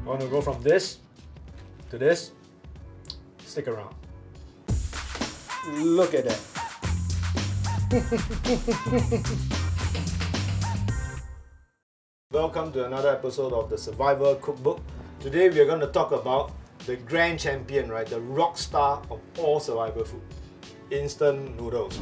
want to go from this to this. Stick around. Look at that. Welcome to another episode of the Survivor Cookbook. Today we are going to talk about the grand champion, right? The rock star of all survivor food. Instant noodles.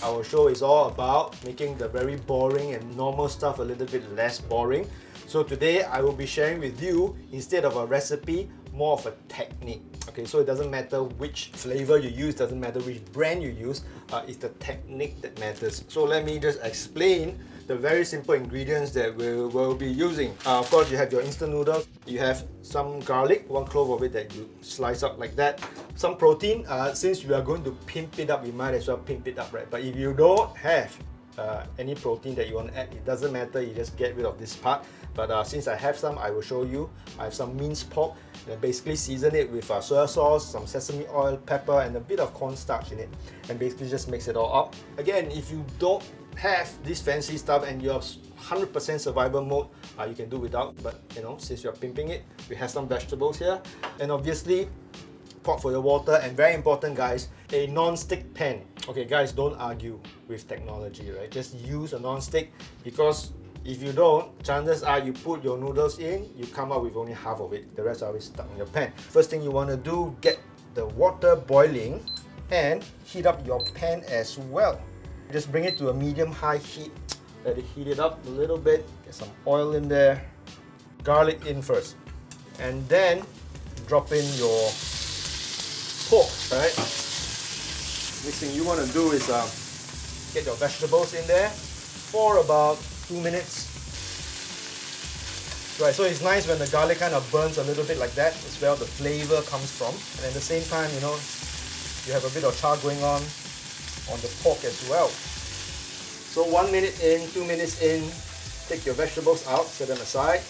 Our show is all about making the very boring and normal stuff a little bit less boring. So today I will be sharing with you, instead of a recipe, more of a technique. Okay, so it doesn't matter which flavor you use, doesn't matter which brand you use, it's the technique that matters. So let me just explain the very simple ingredients that we will be using. Of course, you have your instant noodles, you have some garlic, 1 clove of it that you slice up like that. Some protein, since we are going to pimp it up, we might as well pimp it up, right? But if you don't have any protein that you want to add, it doesn't matter, you just get rid of this part. But since I have some, I will show you. I have some minced pork, and basically season it with soy sauce, some sesame oil, pepper, and a bit of cornstarch in it, and basically just mix it all up. Again, if you don't have this fancy stuff and you're 100% survival mode, you can do without. But you know, since you're pimping it, we have some vegetables here, and obviously pot for your water, and very important guys, a non-stick pan. Okay guys, don't argue with technology, right? Just use a non-stick, because if you don't, chances are you put your noodles in, you come out with only half of it. The rest are always stuck in your pan. First thing you want to do, get the water boiling and heat up your pan as well. Just bring it to a medium-high heat. Let it heat it up a little bit. Get some oil in there. Garlic in first. And then drop in your pork, right? Next thing you want to do is get your vegetables in there for about 2 minutes. Right, so it's nice when the garlic kind of burns a little bit like that. It's where the flavor comes from. And at the same time, you know, you have a bit of char going on the pork as well. So 1 minute in, 2 minutes in, take your vegetables out, set them aside.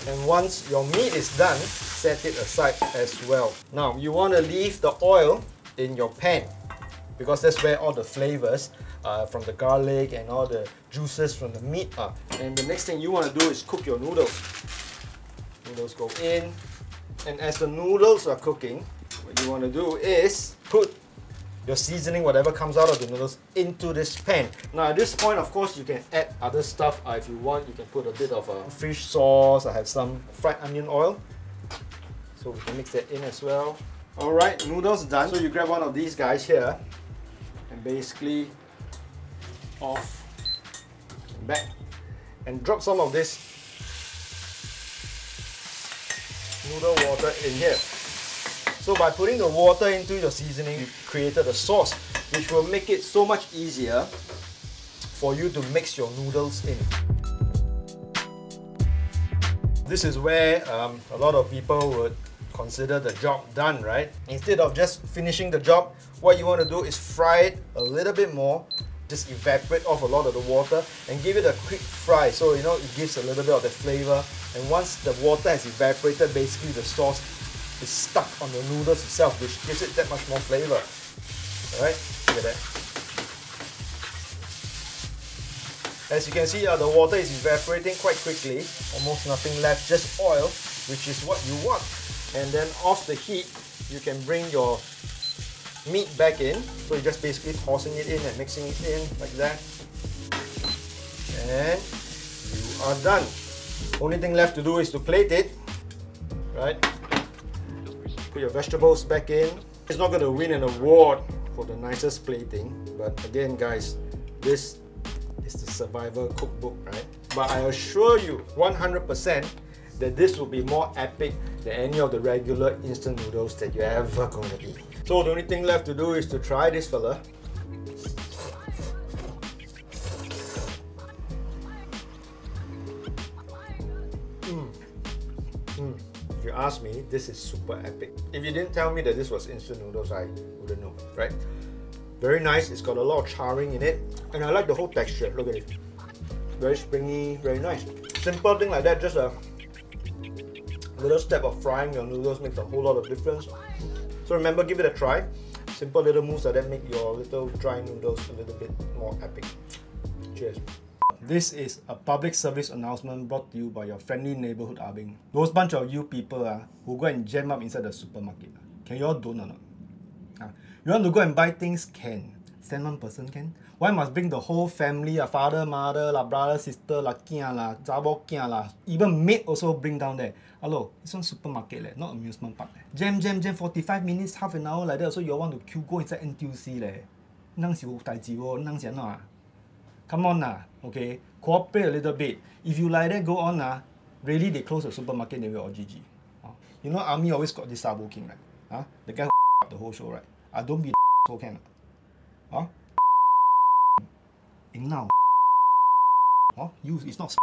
And once your meat is done, set it aside as well. Now, you want to leave the oil in your pan, because that's where all the flavors from the garlic and all the juices from the meat are. And the next thing you want to do is cook your noodles. Noodles go in, and as the noodles are cooking, what you want to do is put your seasoning, whatever comes out of the noodles, into this pan. Now at this point, of course, you can add other stuff. If you want, you can put a bit of fish sauce. I have some fried onion oil, so we can mix that in as well. Alright, noodles done. So you grab one of these guys here and basically off and back, and drop some of this noodle water in here. So by putting the water into your seasoning, you created a sauce which will make it so much easier for you to mix your noodles in. This is where a lot of people would consider the job done, right? Instead of just finishing the job, what you want to do is fry it a little bit more. Just evaporate off a lot of the water and give it a quick fry, so you know it gives a little bit of the flavor. And once the water has evaporated, basically the sauce is stuck on the noodles itself, which gives it that much more flavor. Alright, look at that. As you can see, the water is evaporating quite quickly, almost nothing left, just oil, which is what you want. And then off the heat, you can bring your meat back in. So you're just basically tossing it in and mixing it in like that. And you are done. Only thing left to do is to plate it, right? Put your vegetables back in. It's not going to win an award for the nicest plating, but again guys, this is the Survivor Cookbook, right? But I assure you 100% that this will be more epic than any of the regular instant noodles that you're ever going to eat. So the only thing left to do is to try this fella. If you ask me, this is super epic. If you didn't tell me that this was instant noodles, I wouldn't know, right? Very nice, it's got a lot of charring in it, and I like the whole texture, look at it. Very springy, very nice. Simple thing like that, just a little step of frying your noodles makes a whole lot of difference. So remember, give it a try. Simple little moves like that make your little dry noodles a little bit more epic. Cheers. This is a public service announcement brought to you by your friendly neighbourhood Ah Beng. Those bunch of you people who go and jam up inside the supermarket, can you all don't or not? You want to go and buy things? Can. Send one person can. Why must bring the whole family, father, mother, brother, sister, kia, zabo kia, even maid also bring down there. Hello, this one supermarket, not amusement park. Jam, 45 minutes, half an hour like that, so you all want to queue go inside NTUC. Come on okay? Cooperate a little bit. If you like that, go on really they close the supermarket, they will all GG. You know, army always got this sabo king, right? The guy who up the whole show, right? Don't be so can. Now. You, it's not